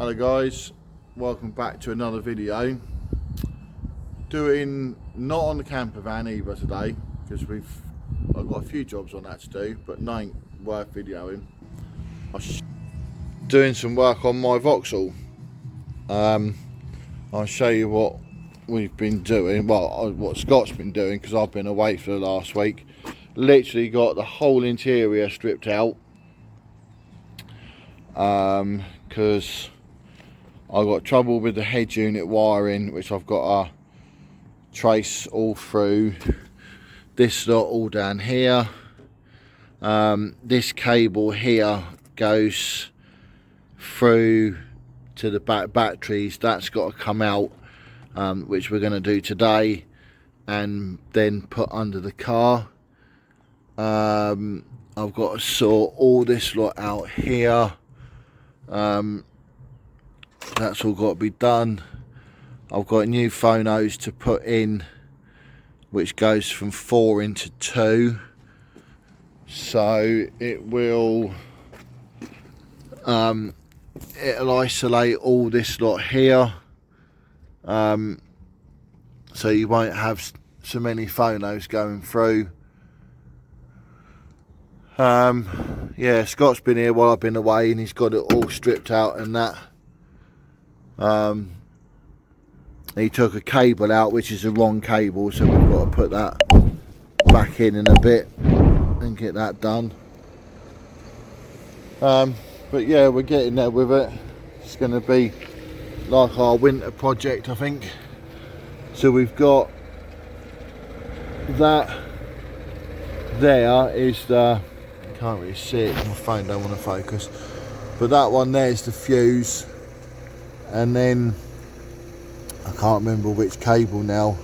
Hello guys, welcome back to another video. Doing not on the camper van either today, because I've got a few jobs on that to do, but none worth videoing. Doing some work on my Vauxhall. I'll show you what we've been doing, well what Scott's been doing, because I've been away for the last week. Literally got the whole interior stripped out, because I got trouble with the head unit wiring, which I've got to trace all through. This lot all down here. This cable here goes through to the back batteries. That's got to come out, which we're going to do today, and then put under the car. I've got to sort all this lot out here. That's all got to be done. I've got new phonos to put in, which goes from 4 into 2, so it will it'll isolate all this lot here, so you won't have so many phonos going through. Yeah, Scott's been here while I've been away, and he's got it all stripped out and that. He took a cable out, which is the wrong cable, so we've got to put that back in a bit and get that done. But yeah, we're getting there with it. It's going to be like our winter project, I think. So we've got that. There is the, I can't really see it, my phone don't want to focus, but that one there is the fuse, and then I can't remember which cable now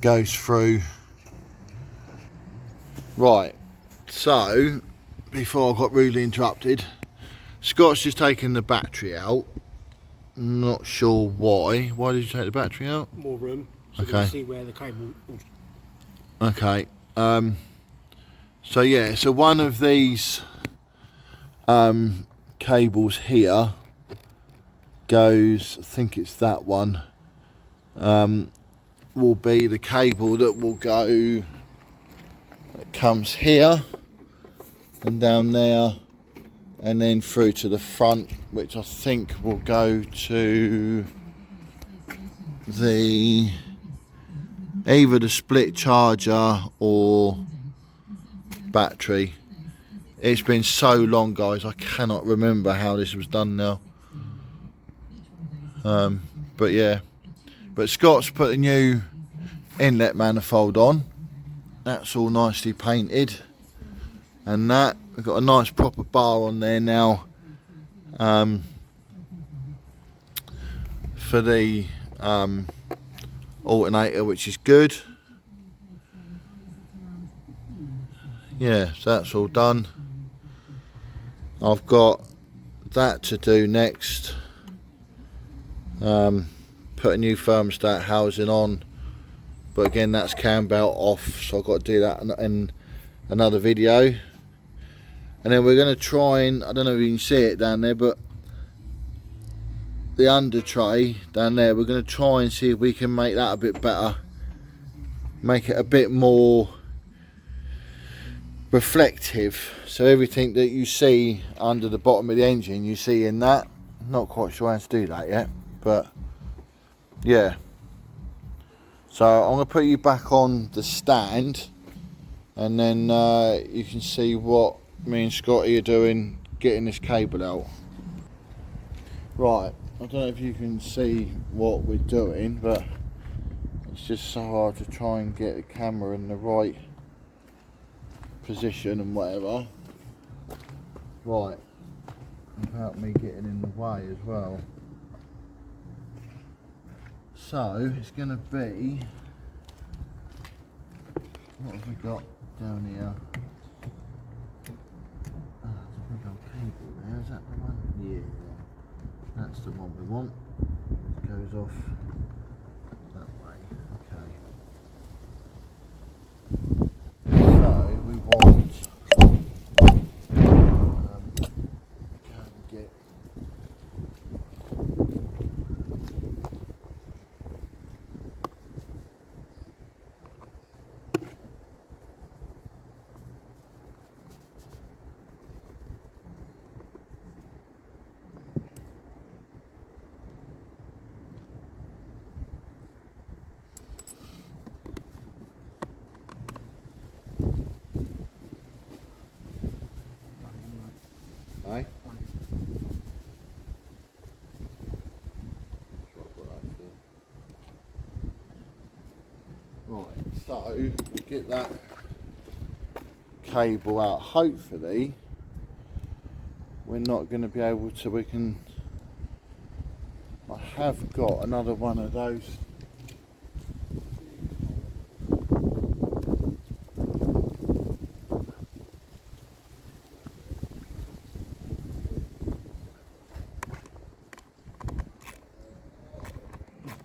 goes through. Right, so before I got rudely interrupted, Scott's just taken the battery out. Not sure why. Why did you take the battery out? More room, so okay. we can see where the cable was. Okay, so yeah, so one of these cables here goes, I think it's that one, will be the cable that will go, it comes here and down there and then through to the front, which I think will go to the either the split charger or battery. It's been so long, guys, I cannot remember how this was done now. But yeah, but Scott's put a new inlet manifold on. That's all nicely painted, and that we've got a nice proper bar on there now, for the alternator, which is good. Yeah, so that's all done. I've got that to do next. Put a new thermostat housing on, but again that's cam belt off, so I've got to do that in another video. And then we're going to try and, I don't know if you can see it down there, but the under tray down there, we're going to try and see if we can make that a bit better, make it a bit more reflective, so everything that you see under the bottom of the engine you see in that. Not quite sure how to do that yet, but yeah. So I'm going to put you back on the stand, and then you can see what me and Scotty are doing getting this cable out. Right, I don't know if you can see what we're doing, but it's just so hard to try and get the camera in the right position and whatever. Right, without me getting in the way as well. So it's going to be, what have we got down here? Oh, there's a big old cable there. Is that the one? Yeah, that's the one we want. It goes off that way. Okay. So we want So get that cable out. Hopefully we're not going to be able to, I have got another one of those.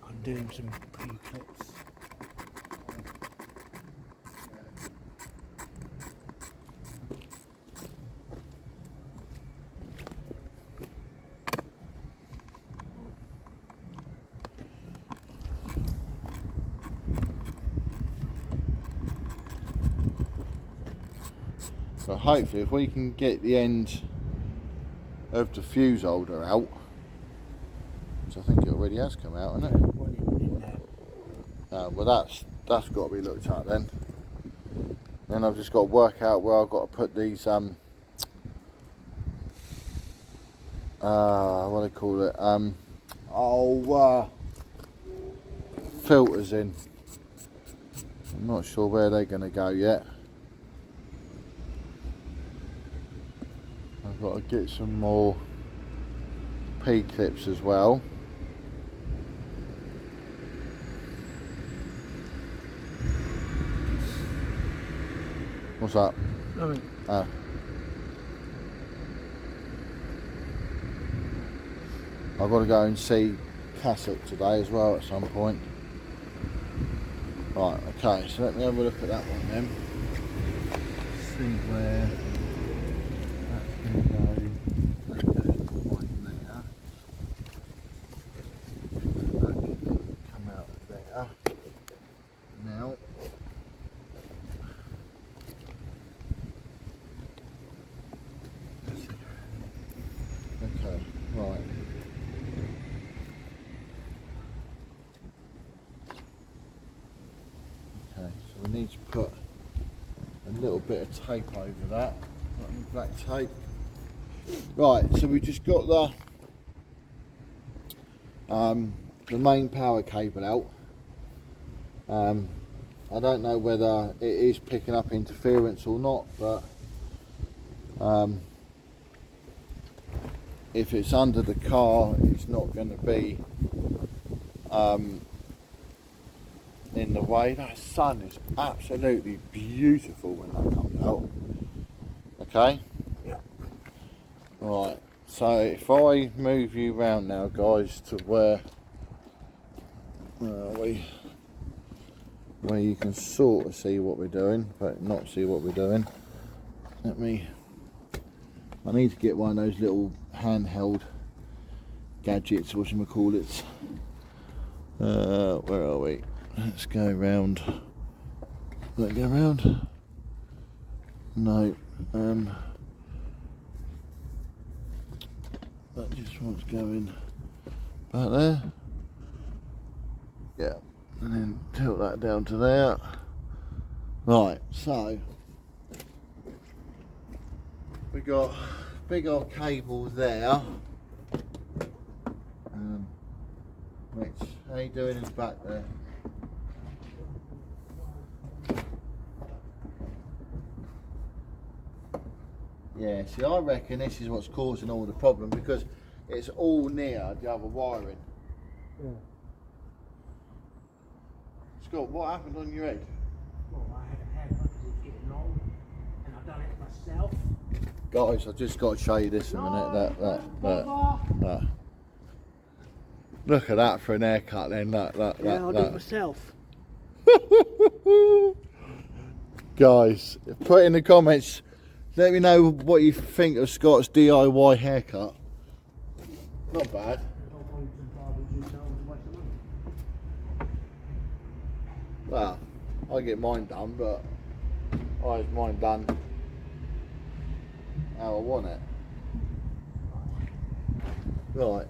I'm doing some pre-clips. So hopefully if we can get the end of the fuse holder out, which I think it already has come out, hasn't it? Well that's got to be looked at then. Then I've just got to work out where I've got to put these what do they call it, filters in. I'm not sure where they're going to go yet. I've got to get some more P-clips as well. What's that? Nothing. Ah. I've got to go and see Cassock today as well at some point. Right, okay, so let me have a look at that one then. See where that's going to go. That goes right there. That can come out of there. Now, okay, right. Okay, so we need to put a little bit of tape over that, like black tape. Right, so we just got the main power cable out. I don't know whether it is picking up interference or not, but if it's under the car, it's not going to be in the way. That sun is absolutely beautiful when that comes out. Okay? Yeah. Right, so if I move you round now, guys, to where are we? Where you can sort of see what we're doing, but not see what we're doing. I need to get one of those little handheld gadgets, whatchamacallits. Where are we? Let's go round. Let go round. No. That just wants going back there. Yeah. And then tilt that down to there. Right, so we got big old cable there. Which, how you doing in the back there? Yeah, see, I reckon this is what's causing all the problem, because it's all near the other wiring. Yeah. Scott, what happened on your head? Well, I had a haircut because it was getting long, and I've done it myself. Guys, I've just got to show you this in a minute. That. Look at that for an haircut then. Look. Yeah, I did it myself. Guys, put in the comments, let me know what you think of Scott's DIY haircut. Not bad. Well, I get mine done, but I have mine done how I want it. Right.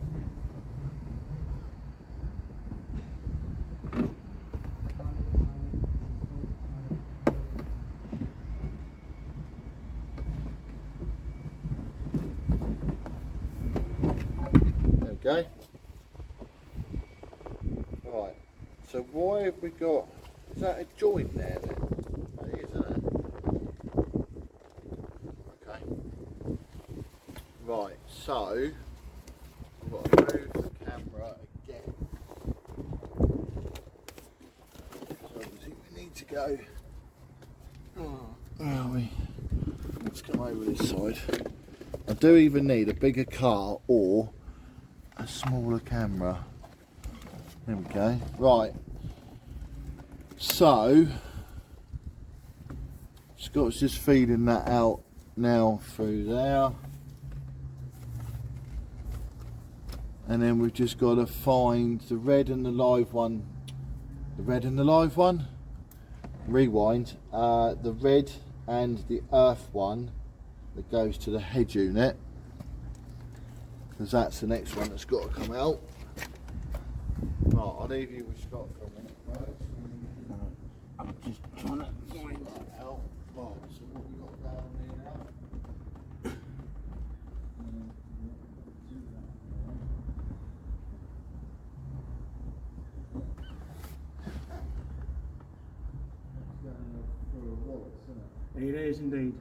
Okay. Right. So why have we got Is that a joint there then? That is, isn't it? Okay. Right, so I've got to move the camera again. So obviously we need to go. Where are we? Let's come over this side. I do either need a bigger car or a smaller camera. There we go. Right. So Scott's just feeding that out now through there. And then we've just got to find the red and the live one. The red and the live one. Rewind. The red and the earth one that goes to the head unit, because that's the next one that's got to come out. Right, I'll leave you with Scott for a minute, folks. I'm just trying to find that out. Right, so what we got down here now? It is indeed.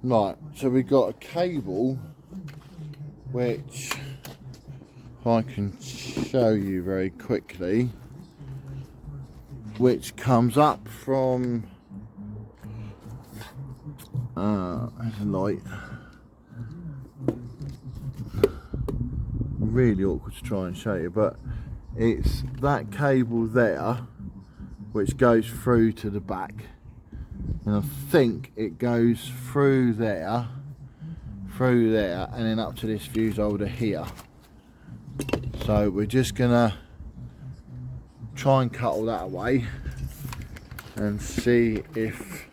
Right, so we've got a cable which, if I can show you very quickly, which comes up from there's a light. Really awkward to try and show you, but it's that cable there which goes through to the back, and I think it goes through there, and then up to this fuse holder here. So we're just gonna try and cut all that away and see if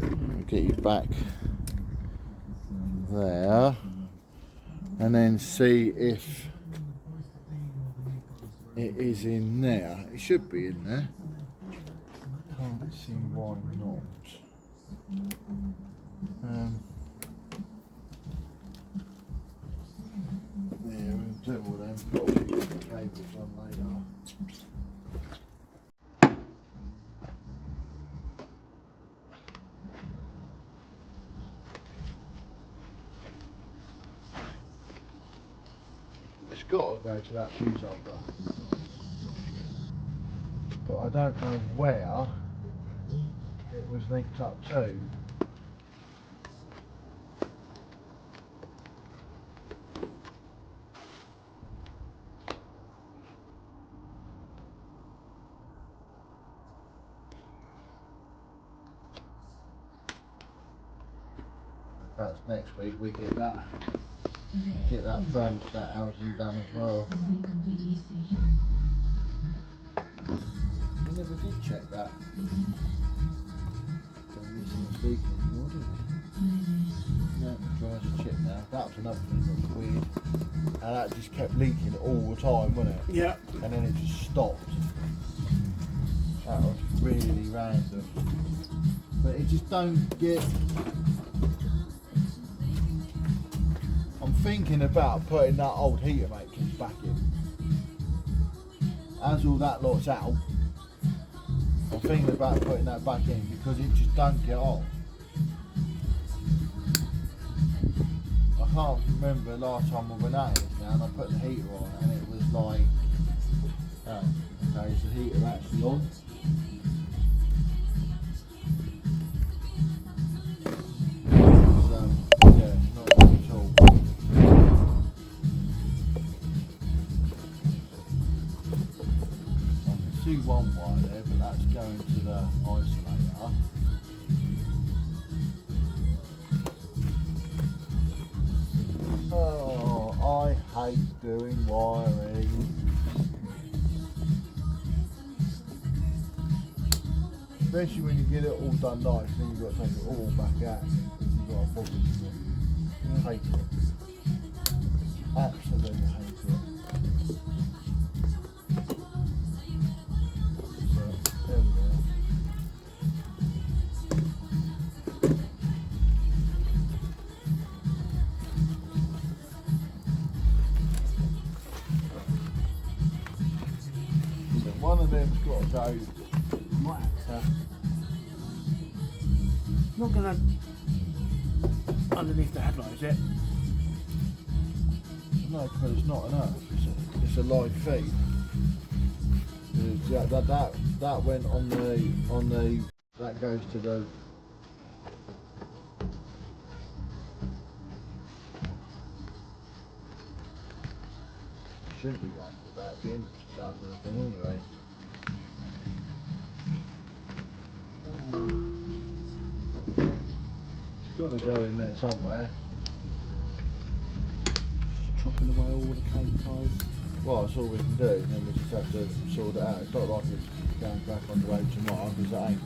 I'll get you back there, and then see if it is in there. It should be in there. Can't see why not. Yeah, we'll do all them. Put all the cables on later. It's got to go to that fuse holder, but I don't know where it was linked up to. Perhaps next week we get that thermostat housing done as well. We never did check that. No, dries a chip now. That was another thing that was weird. And that just kept leaking all the time, wasn't it? Yeah. And then it just stopped. That was really random. But it just don't get... I'm thinking about putting that old heater matrix back in. as all that lot's out, I'm thinking about putting that back in because it just don't get on. I can't remember the last time I went at it now, and I put the heater on and it was like, oh, okay, is the heater actually on? So, yeah, not good at all. I can see one wire there, but that's going to the isolator. Oh, I hate doing wiring. Especially when you get it all done nice, then you've got to take it all back out because you've got a problem with it. I hate it. Absolutely hate it. So, there we go. So one of them's got to go. Might have to. Not gonna underneath the headlight, is it? No, because it's not enough. It's a live feed. Yeah, that went on the that goes to the. Shouldn't be going to that bin stuff or anything anyway. It's got to go in there somewhere. Chopping away all the cable ties. Well, that's all we can do, and then we just have to sort it out. It's not like it's going back on the road tomorrow, because it ain't.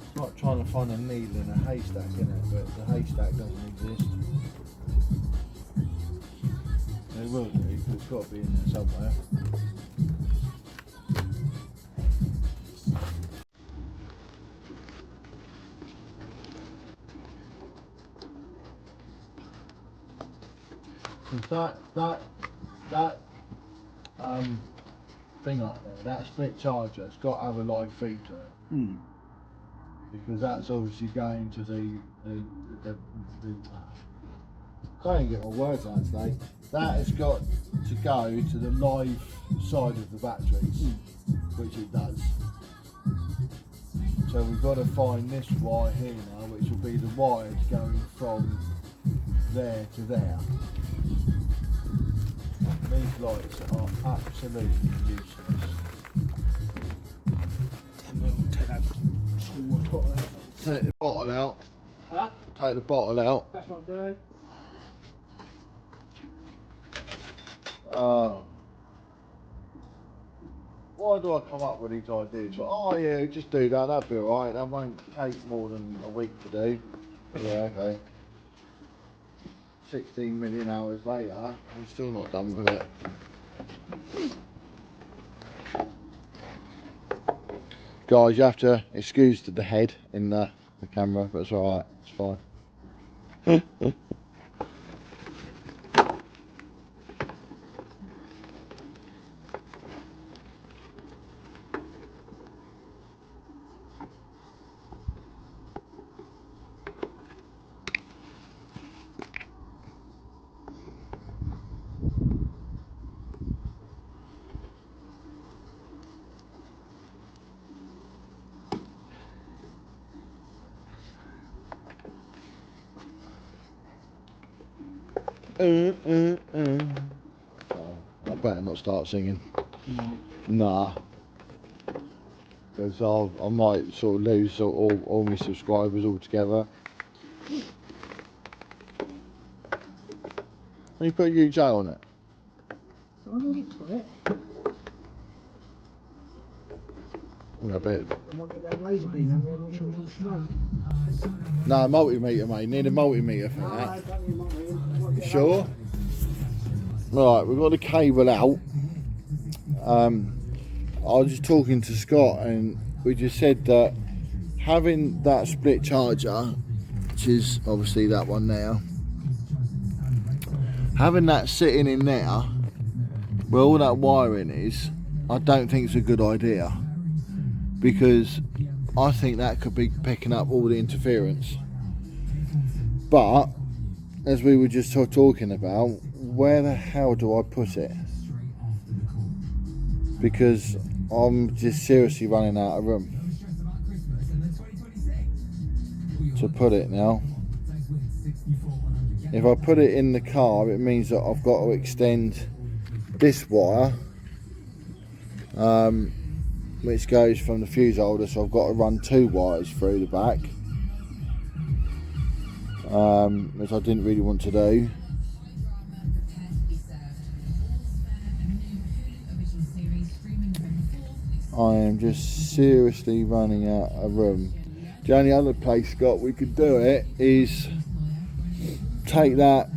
It's like trying to find a needle in a haystack, isn't it? But the haystack doesn't exist. It will do, because it's got to be in there somewhere. Because that thing up there, that split charger, it's got to have a live feed to it. Because that's obviously going to the I can't get my words out today. That has got to go to the live side of the batteries, which it does. So we've got to find this wire here now, which will be the wires going from there to there. These lights are absolutely useless. Take that tool out. Take the bottle out. Huh? Take the bottle out. That's not good. Why do I come up with these ideas? Well, oh yeah, just do that, that'll be alright. That won't take more than a week to do. Yeah, okay. 16 million hours later, I'm still not done with it. Guys, you have to excuse the head in the camera, but it's alright, it's fine. Oh, I better not start singing. Nah. Because I might sort of lose all my subscribers altogether. And you put UJ on it. I'll get for it. A bit. I want to get that laser beam and then show some smoke. No, multimeter, mate. Need a multimeter for No, that. I don't need my ring. I want to get Sure. Right, we've got the cable out. I was just talking to Scott, and we just said that having that split charger, which is obviously that one there, having that sitting in there where all that wiring is, I don't think it's a good idea, because I think that could be picking up all the interference. But as we were just talking about, where the hell do I put it? Because I'm just seriously running out of room to put it now. If I put it in the car, it means that I've got to extend this wire, which goes from the fuse holder, so I've got to run 2 wires through the back, which I didn't really want to do. I am just seriously running out of room. The only other place, Scott, we could do it is take that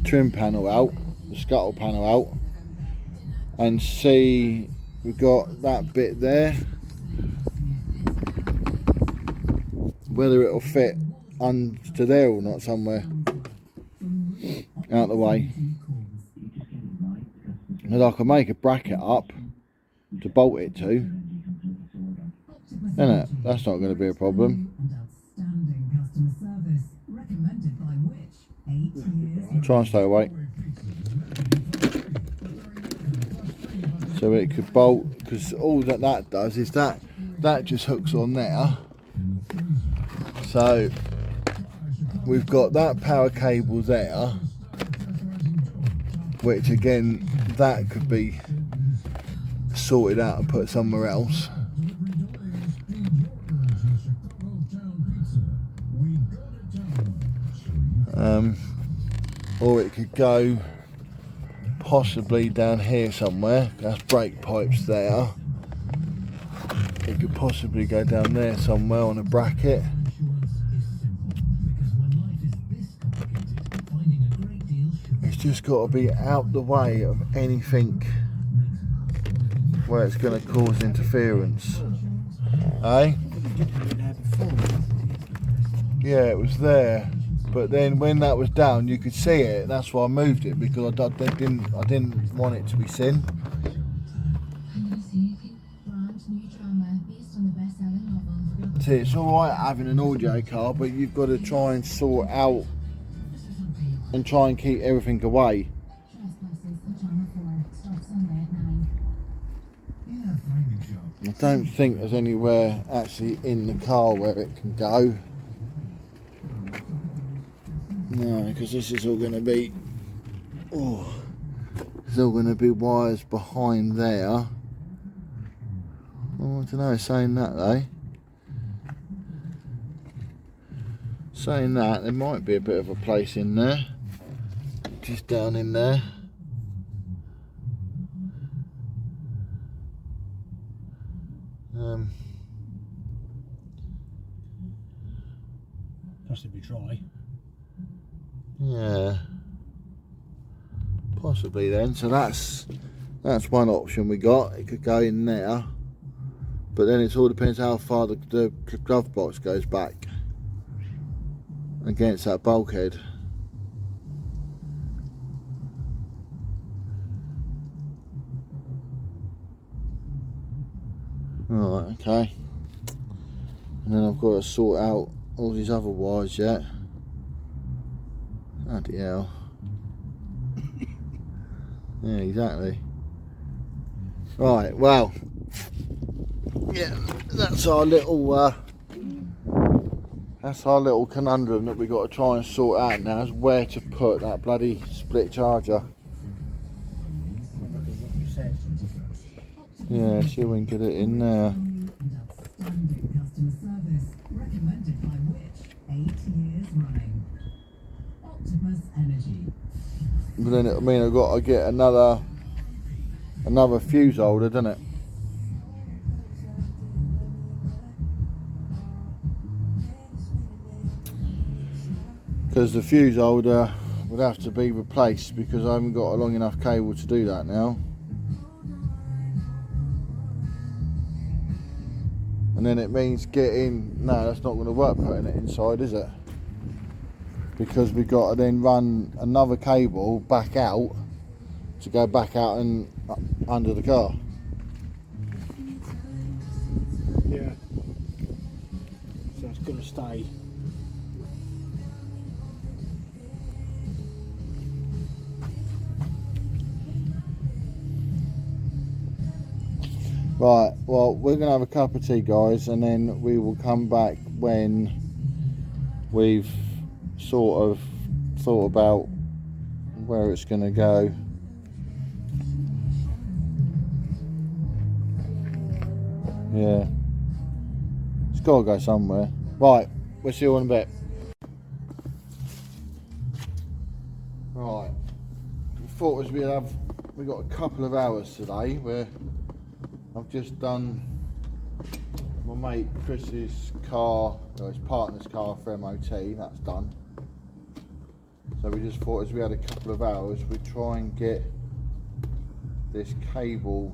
trim panel out, the scuttle panel out, and see, we've got that bit there, whether it'll fit under there or not somewhere out the way. And I can make a bracket up to bolt it to, innit? That's not going to be a problem. Try and stay awake. So it could bolt, because all that does is that just hooks on there. So we've got that power cable there, which again, that could be sorted out and put somewhere else. Or it could go possibly down here somewhere. That's brake pipes there. It could possibly go down there somewhere on a bracket. It's just got to be out the way of anything where it's going to cause interference. Eh? Yeah, it was there, but then when that was down, you could see it. That's why I moved it, because I didn't want it to be seen. See, it's all right having an audio car, but you've got to try and sort out and try and keep everything away. I don't think there's anywhere actually in the car where it can go. No, because this is all going to be, there's all going to be wires behind there. Oh, I don't know, saying that though. Saying that, there might be a bit of a place in there. Just down in there. Possibly try. Yeah. Possibly then. So that's one option we got. It could go in there. But then it all depends how far the glove box goes back against that bulkhead. Right, okay. And then I've got to sort out all these other wires yet. Bloody hell. Yeah, exactly. Right, well, yeah, that's our little conundrum that we got to try and sort out now, is where to put that bloody split charger. Yeah, see if we can get it in there. But then it mean I've got to get another fuse holder, doesn't it? Because the fuse holder would have to be replaced because I haven't got a long enough cable to do that now. And then it means no, that's not going to work putting it inside, is it? Because we've got to then run another cable back out to go back out and under the car. Yeah. So it's going to stay. Right, well, we're going to have a cup of tea, guys, and then we will come back when we've sort of thought about where it's going to go. Yeah, it's got to go somewhere. Right, we'll see you in a bit. Right, we thought we got a couple of hours today where I've just done my mate Chris's car, or his partner's car for MOT, that's done. So we just thought as we had a couple of hours, we'd try and get this cable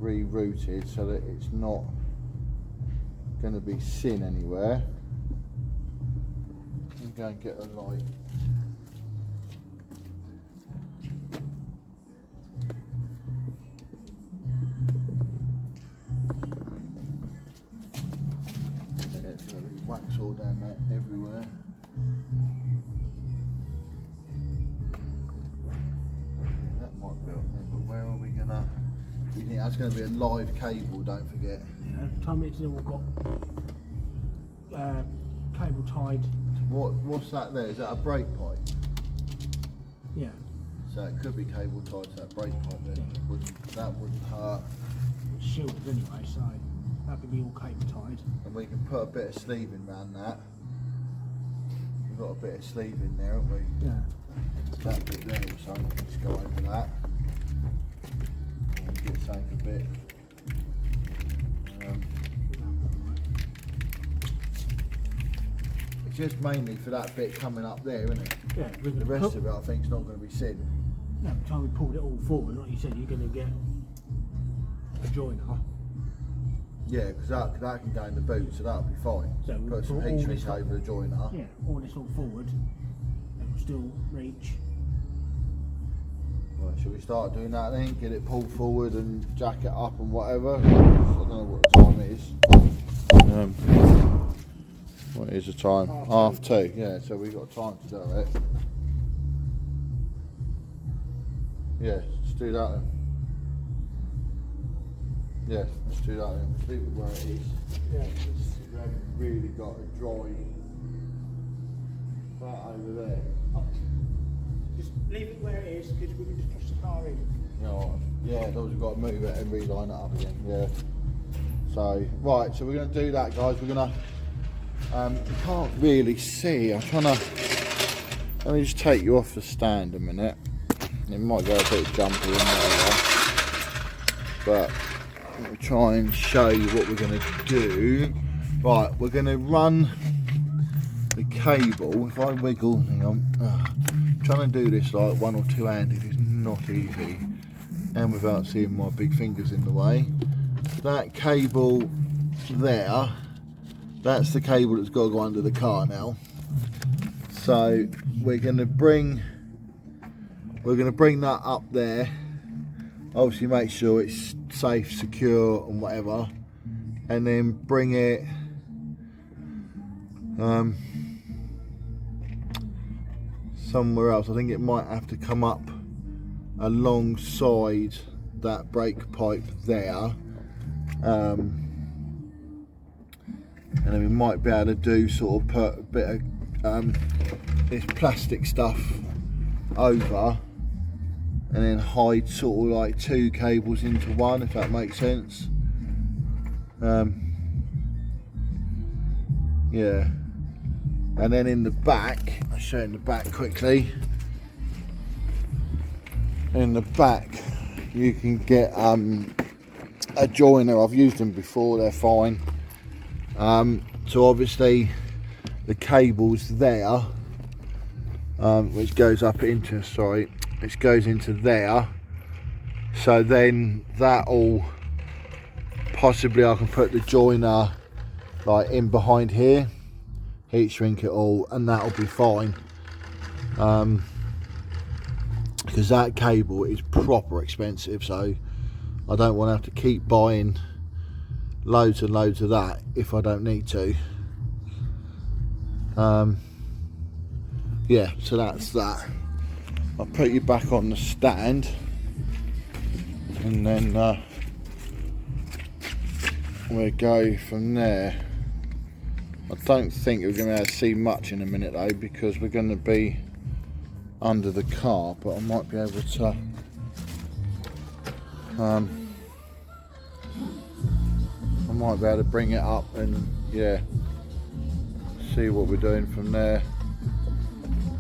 rerouted so that it's not going to be seen anywhere. Let me go and get a light. Wax all down there everywhere. Yeah, that might be up there, but where are we gonna? You think that's gonna be a live cable? Don't forget. Yeah, tell me it's all got cable tied. What's that there? Is that a brake pipe? Yeah. So it could be cable tied to that brake pipe there. Yeah. That wouldn't hurt. It's shielded anyway, so that could be all cable tied. And we can put a bit of sleeving around that. We've got a bit of sleeving there, haven't we? Yeah. That bit there or something. Let's go over that. And get something a bit. It's just mainly for that bit coming up there, isn't it? Yeah. The rest of it, I think, is not going to be seen. Yeah, by the time we pulled it all forward, like you said, you're going to get a joiner. Yeah, because that can go in the boot, so that'll be fine. So put some heat shrink over the joiner. Yeah, all this all forward, it will still reach. Right, shall we start doing that then? Get it pulled forward and jack it up and whatever. I don't know what the time it is. What is the time? 2:30. Yeah, so we've got time to do it. Yeah, let's do that then. Yeah, let's do that then. Leave it where it is. Yeah. We haven't really got a dry that over there. Just leave it where it is, because we can just push the car in. Yeah, those we've got to move it and reline it up again. Yeah. So right, so we're going to do that, guys. We're going to. You can't really see. I'm trying to. Let me just take you off the stand a minute. It might go a bit jumpy and whatever, but let me try and show you what we're going to do. Right, we're going to run the cable. If I wiggle, hang on. Trying to do this like one or two handed is not easy, and without seeing my big fingers in the way. That cable there, that's the cable that's got to go under the car now. So we're going to bring that up there. Obviously make sure it's safe, secure and whatever, and then bring it somewhere else. I think it might have to come up alongside that brake pipe there, and then we might be able to do sort of put a bit of this plastic stuff over and then hide sort of like two cables into one, if that makes sense. Yeah, And then in the back, I'll show you in the back quickly. In the back, you can get a joiner. I've used them before, they're fine. So obviously the cable's there, which goes up into, which goes into there. So then that'll possibly, I can put the joiner like in behind here, heat shrink it all, and that'll be fine. Because that cable is proper expensive, so I don't want to have to keep buying loads and loads of that if I don't need to. Yeah, so that's that. I'll put you back on the stand, and then we'll go from there. I don't think we're going to see much in a minute though, because we're going to be under the car, but I might be able to bring it up and yeah, see what we're doing from there. I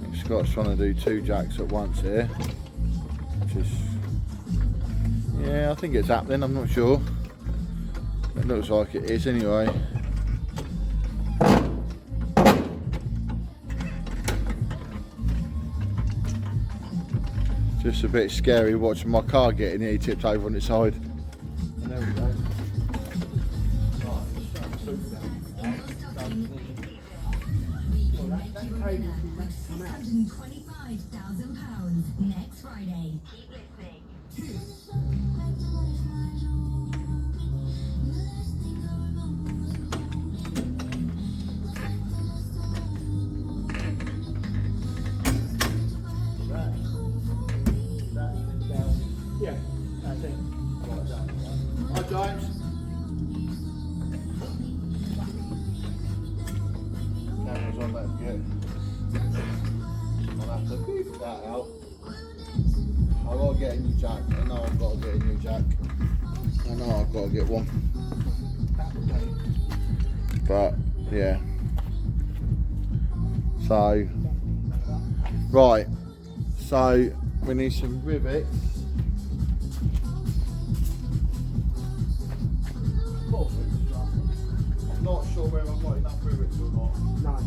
think Scott's trying to do 2 jacks at once here, which is, yeah, I think it's happening, I'm not sure. It looks like it is anyway. Just a bit scary watching my car getting here, tipped over on its side. And there we go. £625,000 next Friday. Keep listening. Yeah, that's it. Hi James. Camera's on, don't forget. I'll have to beep that out. I've got to get a new jack. I know I've got to get a new jack. I know I've got to get one. But yeah. So right. So we need some rivets. I'm not sure whether I've got enough rivets or not. No,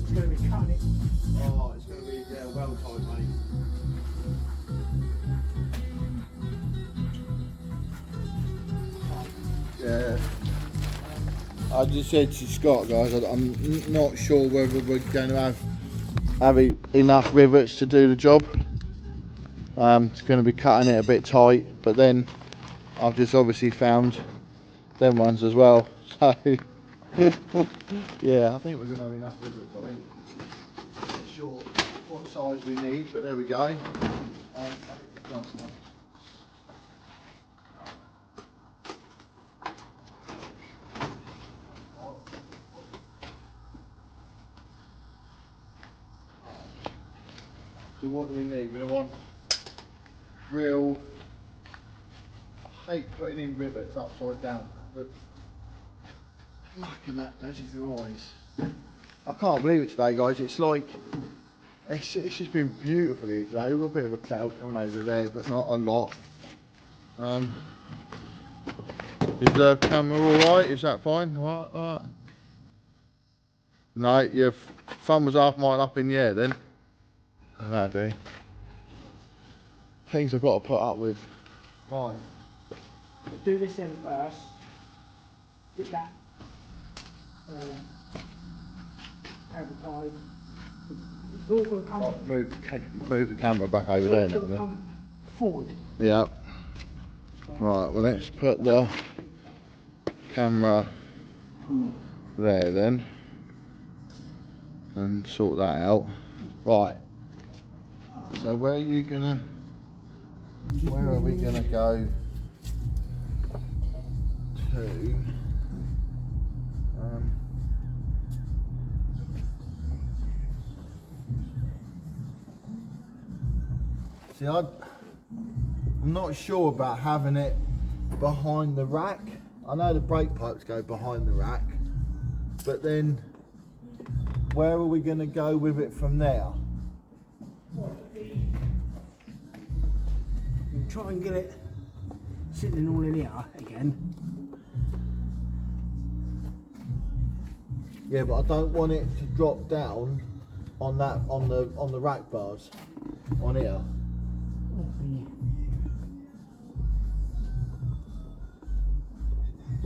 it's going to be cutting it. Oh, it's going to be, yeah, well tight, mate. Yeah. I just said to Scott, guys, I'm not sure whether we're going to have enough rivets to do the job. It's going to be cutting it a bit tight, but then I've just obviously found them ones as well. So yeah, I think we're going to have enough rivets. I think. Not sure what size we need, but there we go. So what do we need? We want real. I hate putting in rivets upside down, but looking at those is your eyes. I can't believe it today, guys. It's like it's just been beautiful here today. We've got a bit of a cloud coming over there, but not a lot. Is the camera all right? Is that fine? What? No, your thumb was half mine up in the air then. No, do. Things I've got to put up with. Right. Do this in first. Get that. Advertise. It's all going to come Move the camera back over there now. Then. come forward. Yeah. Right, well let's put the camera there then and sort that out. Right. So where are we gonna go to? See, I'm not sure about having it behind the rack. I know the brake pipes go behind the rack, but then where are we going to go with it from there? We'll try and get it sitting all in here again. Yeah, but I don't want it to drop down on that on the rack bars on here.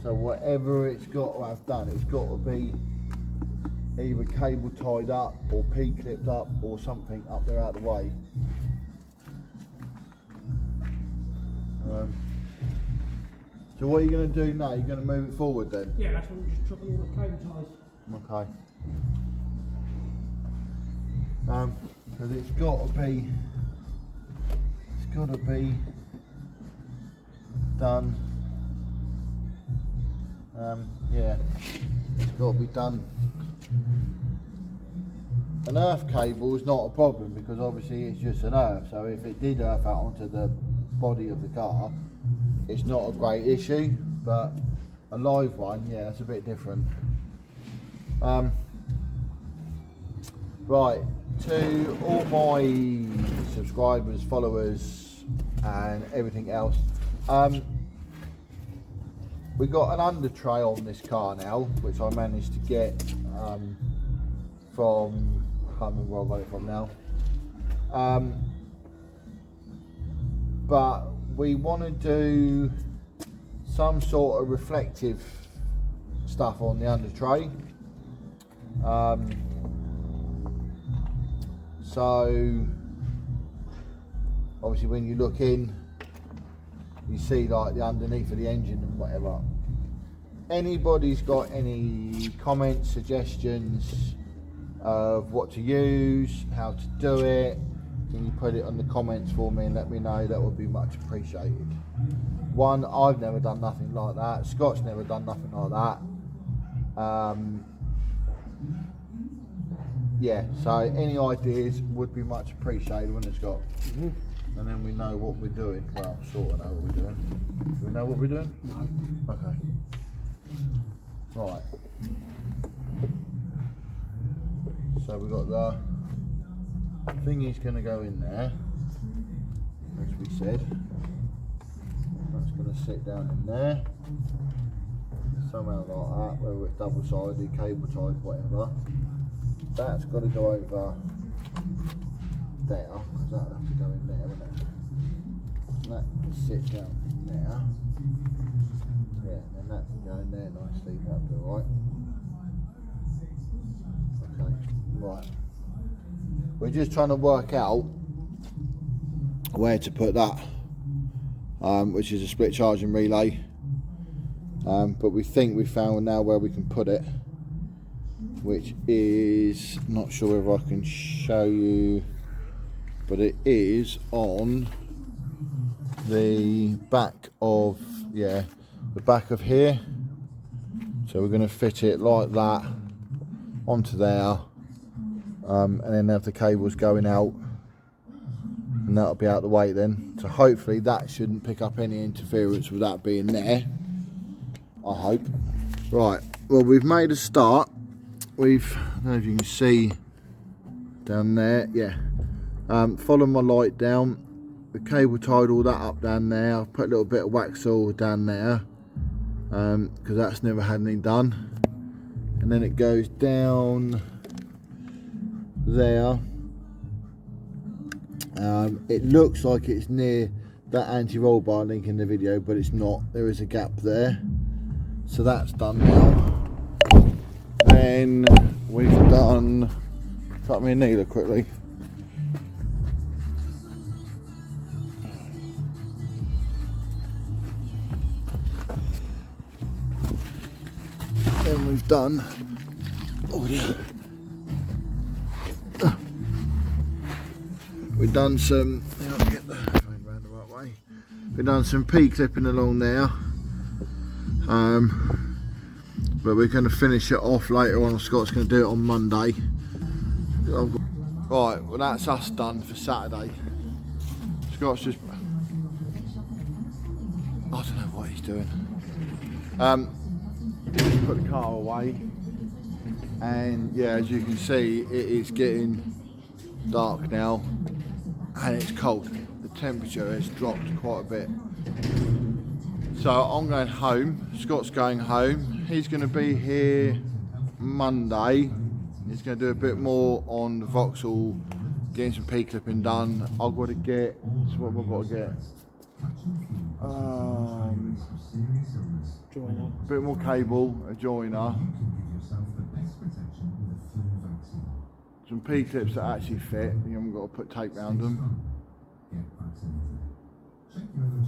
So whatever it's got to have done, it's got to be either cable tied up or P-clipped up or something up there out of the way. So what are you going to do now? You're going to move it forward then? Yeah, that's what we're just chopping all the cable ties. Okay. Because it's got to be done. Yeah, it's got to be done. An earth cable is not a problem because obviously it's just an earth. So if it did earth out onto the body of the car, it's not a great issue. But a live one, yeah, it's a bit different. Right, to all my subscribers, followers and everything else, we got an under tray on this car now, which I managed to get from, I can't remember where I got it from now, but we want to do some sort of reflective stuff on the under tray. So obviously when you look in, you see like the underneath of the engine and whatever. Anybody's got any comments, suggestions of what to use, how to do it, can you put it on the comments for me and let me know? That would be much appreciated. One, I've never done nothing like that. Scott's never done nothing like that. Yeah, so any ideas would be much appreciated when it's got. And then we know what we're doing. Well, sort of know what we're doing. Do we know what we're doing? No. Okay. Right. So we've got the thingy's going to go in there, as we said. That's going to sit down in there. Somehow like that, whether it's double-sided, cable tied, whatever. That's got to go over there, because that'll have to go in there, won't it? That can sit down there. Yeah, and that can go in there nicely, that'll be alright. Okay, right. We're just trying to work out where to put that, which is a split charging relay. But we think we found now where we can put it, which is, not sure whether I can show you, but it is on the back of, yeah, the back of here. So we're going to fit it like that onto there, and then have the cables going out, and that'll be out of the way then. So hopefully that shouldn't pick up any interference with that being there, I hope. Right, well, we've made a start. I don't know if you can see down there, yeah. Follow my light down. The cable tied all that up down there. I've put a little bit of wax oil down there, because that's never had anything done. And then it goes down there. It looks like it's near that anti-roll bar link in the video, but it's not. There is a gap there. So that's done now. Then we've done, cut me a needle quickly. Then we've done, oh yeah, we've done some, get the phone round the right way. We've done some P-clipping along there. But we're going to finish it off later on. Scott's going to do it on Monday. Right, well that's us done for Saturday. Scott's just, I don't know what he's doing. Just put the car away. And yeah, as you can see, it is getting dark now and it's cold. The temperature has dropped quite a bit. So I'm going home, Scott's going home. He's going to be here Monday. He's going to do a bit more on the Vauxhall, getting some P-clipping done. I've got to get, so what have I got to get? Joiner. A bit more cable, a joiner, some P-clips that actually fit. You haven't got to put tape around them.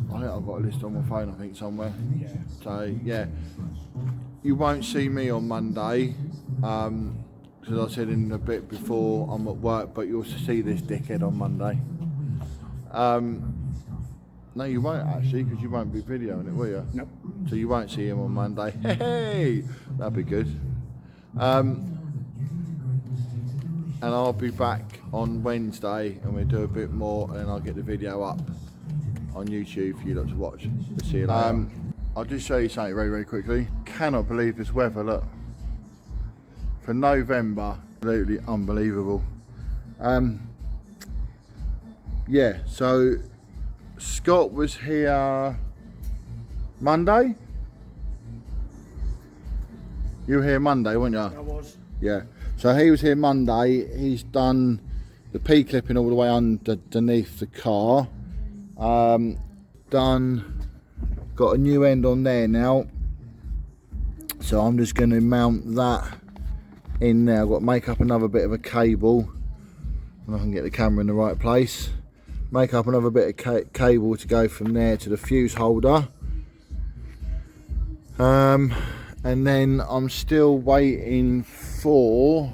I think I've got a list on my phone, I think, somewhere. Yeah. So yeah, you won't see me on Monday, because I said in a bit before I'm at work, but you'll see this dickhead on Monday. No, you won't actually, because you won't be videoing it, will you? Nope. So you won't see him on Monday. Hey, that'd be good. And I'll be back on Wednesday, and we'll do a bit more, and I'll get the video up on YouTube for you lot to watch. We'll see you later. I'll just show you something very, very quickly. Cannot believe this weather, look. For November, absolutely unbelievable. Yeah, so Scott was here Monday? You were here Monday, weren't you? I was. Yeah. So he was here Monday. He's done the P-clipping all the way underneath the car. Got a new end on there now. So I'm just going to mount that in there. I've got to make up another bit of a cable. And I can get the camera in the right place. Make up another bit of cable to go from there to the fuse holder. And then I'm still waiting for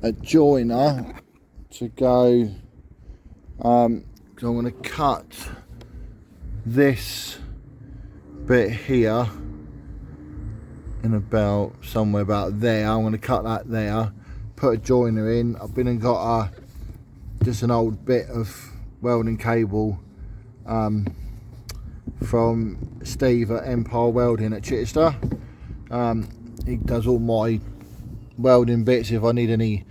a joiner to go, because I'm going to cut this bit here in about somewhere about there. I'm going to cut that there, put a joiner in. I've been and got just an old bit of welding cable from Steve at Empire Welding at Chichester. He does all my welding bits if I need any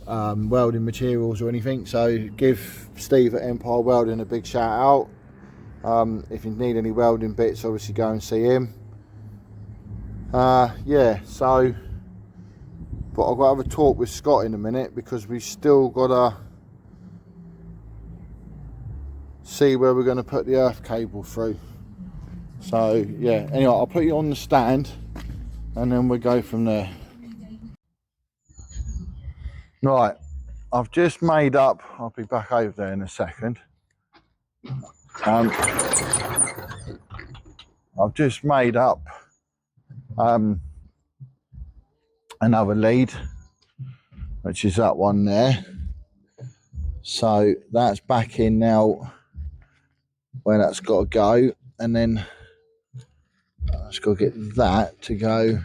welding materials or anything, so give Steve at Empire Welding a big shout out. If you need any welding bits, obviously go and see him. Yeah, so but I've got to have a talk with Scott in a minute, because we've still got to see where we're going to put the earth cable through. So yeah, anyway, I'll put you on the stand and then we'll go from there. Right, I've just made up, I'll be back over there in a second. I've just made up another lead, which is that one there. So that's back in now where that's got to go, and then I've just got to get that to go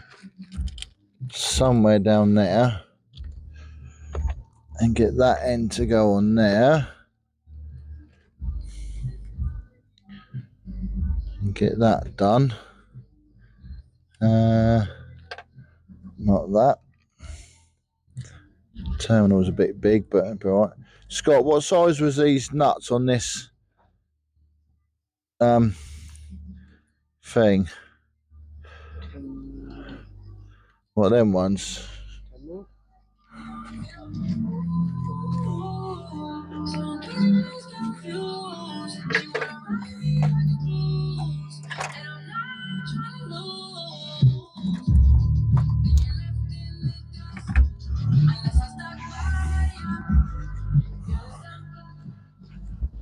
somewhere down there and get that end to go on there and get that done. Not that. Terminal's a bit big, but it'll be all right. Scott, what size was these nuts on this thing? What, them ones?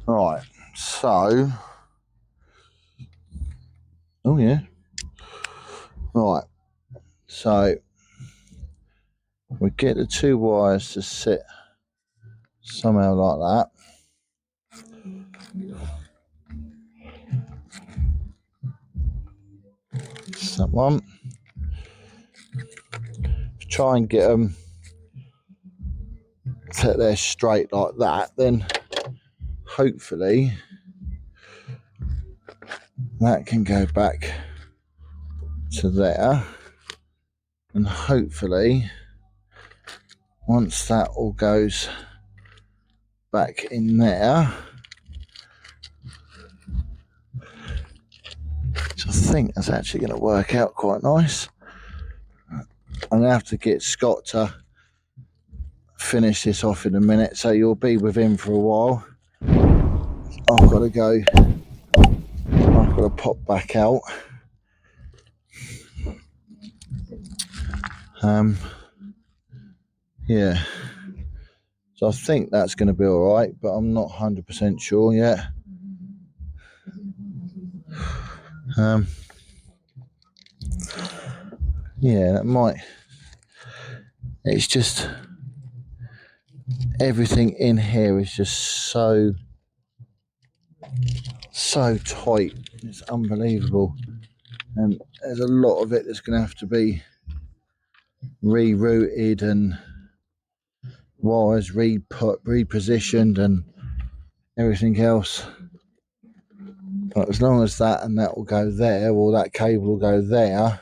Right, so, oh yeah, right, so we get the two wires to sit somehow like that. That's that one. Try and get them set there straight like that, then hopefully that can go back to there, and hopefully once that all goes back in there, which I think is actually going to work out quite nice. I'm going to have to get Scott to finish this off in a minute, so you'll be with him for a while. I've got to go, I've got to pop back out. Yeah, so I think that's going to be all right, but I'm not 100% sure yet. Yeah, that might, it's just everything in here is just so tight, it's unbelievable, and there's a lot of it that's going to have to be rerouted and wires repositioned and everything else. But as long as that and that will go there, or that cable will go there,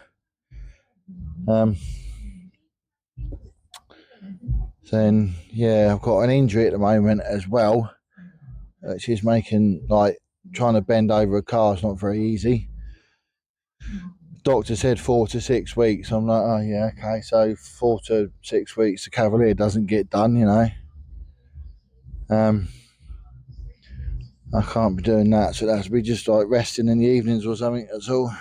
then yeah, I've got an injury at the moment as well, which is making, like, trying to bend over a car is not very easy. Doctor said 4 to 6 weeks. I'm like, oh yeah, okay, so 4 to 6 weeks the Cavalier doesn't get done, you know. I can't be doing that, so it has to be just like resting in the evenings or something, that's all.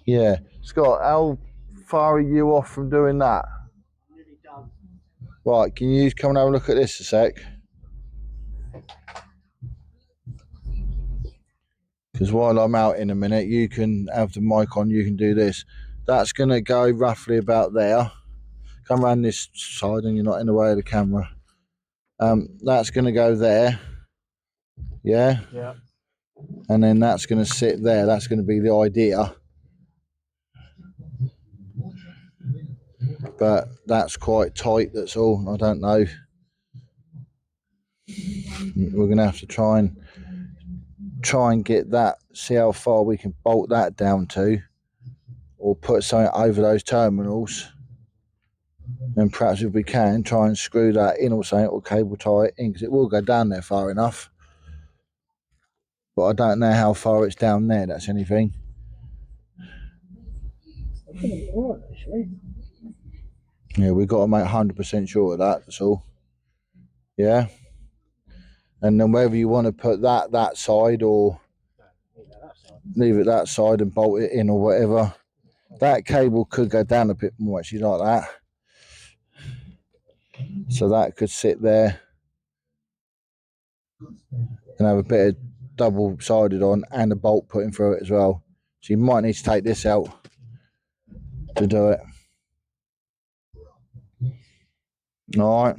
Yeah, Scott, how far are you off from doing that? Nearly done. Right, can you come and have a look at this a sec? Because while I'm out in a minute, you can have the mic on, you can do this. That's going to go roughly about there. Come around this side and you're not in the way of the camera. That's going to go there. Yeah? Yeah. And then that's going to sit there. That's going to be the idea. But that's quite tight, that's all. I don't know. We're going to have to try and get that, see how far we can bolt that down to, or put something over those terminals, and perhaps if we can try and screw that in or something, or cable tie it in, because it will go down there far enough, but I don't know how far it's down there, that's anything. I think it's all right, actually. Yeah, we've got to make 100% sure of that, that's all. Yeah, and then whether you want to put that side or leave it that side and bolt it in or whatever, that cable could go down a bit more actually, like that, so that could sit there and have a bit of double-sided on and a bolt put in through it as well. So you might need to take this out to do it. All right.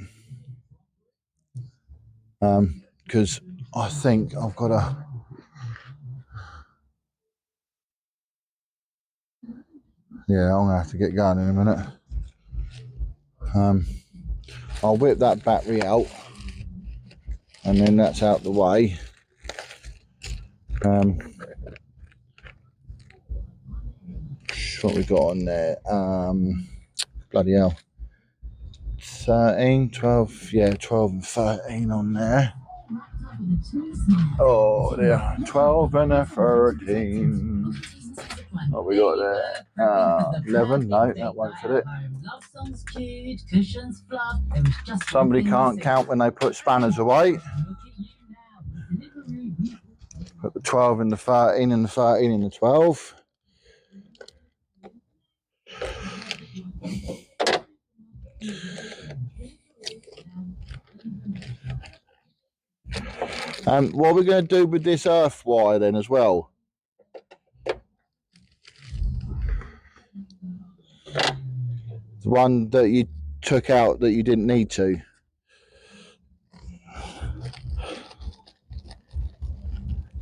Because I think I've got to. Yeah, I'm gonna have to get going in a minute. I'll whip that battery out, and then that's out the way. What we got on there? Bloody hell. 13, 12, yeah, 12 and 13 on there. Oh, there, 12 and a 13. What we got there? 11, no, that won't fit it. Somebody can't count when they put spanners away. Put the 12 in the 13 and the 13 in the 12. What are we going to do with this earth wire then as well? The one that you took out that you didn't need to.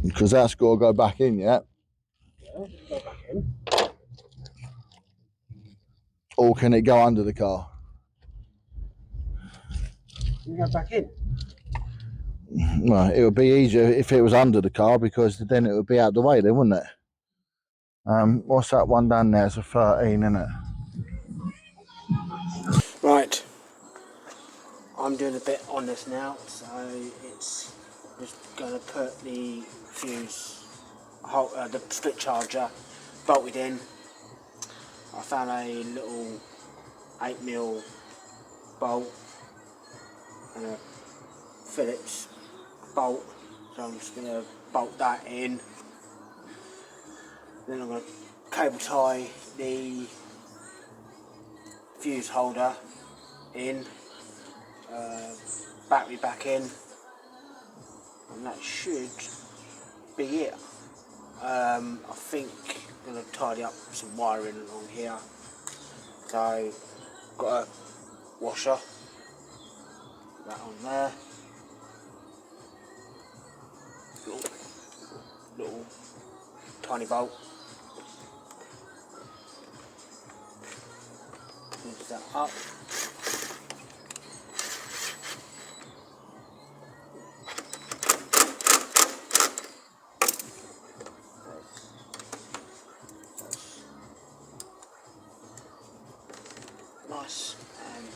Because that's got to go back in, yeah? Yeah, just go back in. Or can it go under the car? You go back in. Well, it would be easier if it was under the car, because then it would be out the way then, wouldn't it? What's that one down there? It's a 13, isn't it? Right, I'm doing a bit on this now, so it's just going to put the fuse, the split charger bolted in. I found a little 8mm bolt and a Phillips bolt, so I'm just going to bolt that in. Then I'm going to cable tie the fuse holder in, battery back in, and that should be it. I think I'm going to tidy up some wiring along here. So, got a washer, put that on there, little tiny bolt, move that up. Nice and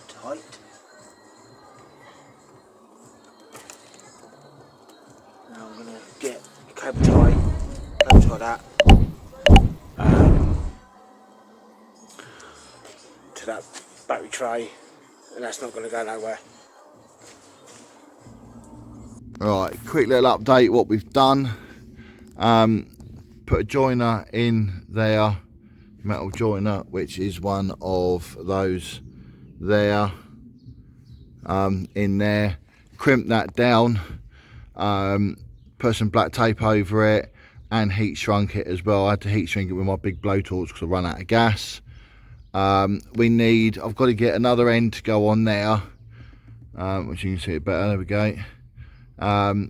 tight. Now I'm going to get a cable tie that to that battery tray, and that's not going to go nowhere. Right, quick little update what we've done. Put a joiner in there, metal joiner, which is one of those there, in there. Crimp that down, put some black tape over it, and heat shrunk it as well. I had to heat shrink it with my big blowtorch because I run out of gas. I've got to get another end to go on there, which you can see it better. There we go.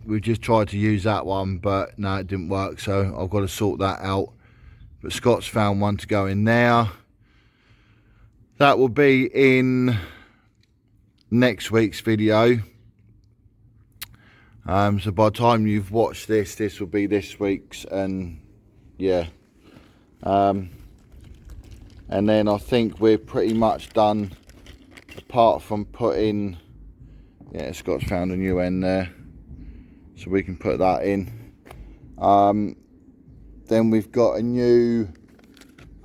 We just tried to use that one, but no, it didn't work, so I've got to sort that out. But Scott's found one to go in there. That will be in next week's video. So by the time you've watched this, this will be this week's, and yeah. And then I think we're pretty much done, apart from putting, yeah, Scott's found a new end there, so we can put that in. Then we've got a new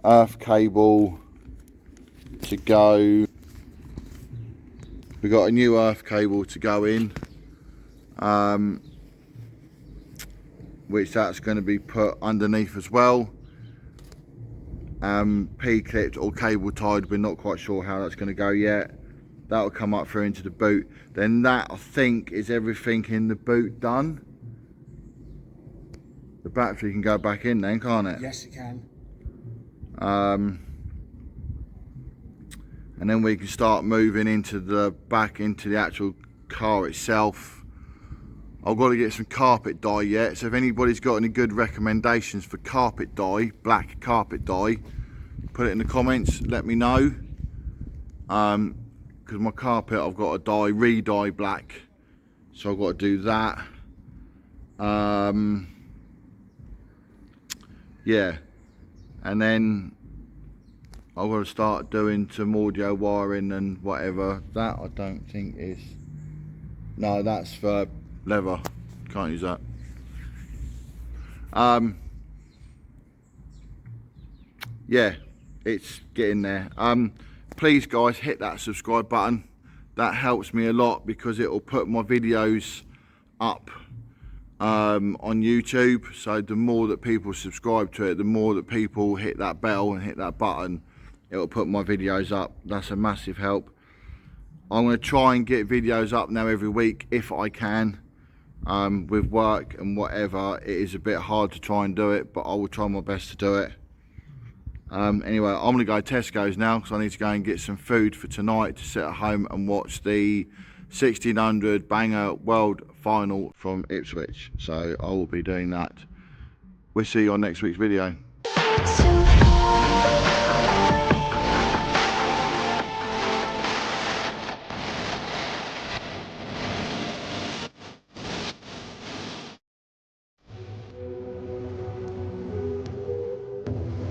earth cable to go. We've got a new earth cable to go in, which that's going to be put underneath as well. P-clipped or cable tied, we're not quite sure how that's going to go yet. That'll come up through into the boot. Then that, I think, is everything in the boot done. The battery can go back in then, can't it? Yes, it can. And then we can start moving into the actual car itself. I've got to get some carpet dye yet, so if anybody's got any good recommendations for carpet dye, black carpet dye, put it in the comments, let me know. Because my carpet I've got to dye, re-dye black, so I've got to do that. Yeah, and then I've got to start doing some audio wiring and whatever. That I don't think is, no, that's for leather, can't use that. Yeah, it's getting there. Please guys, hit that subscribe button. That helps me a lot, because it will put my videos up on YouTube. So the more that people subscribe to it, the more that people hit that bell and hit that button, it will put my videos up. That's a massive help. I'm going to try and get videos up now every week if I can. With work and whatever, it is a bit hard to try and do it, but I will try my best to do it. Anyway, I'm going to go to Tesco's now, because I need to go and get some food for tonight to sit at home and watch the 1600 Banger World Final from Ipswich. So I will be doing that. We'll see you on next week's video.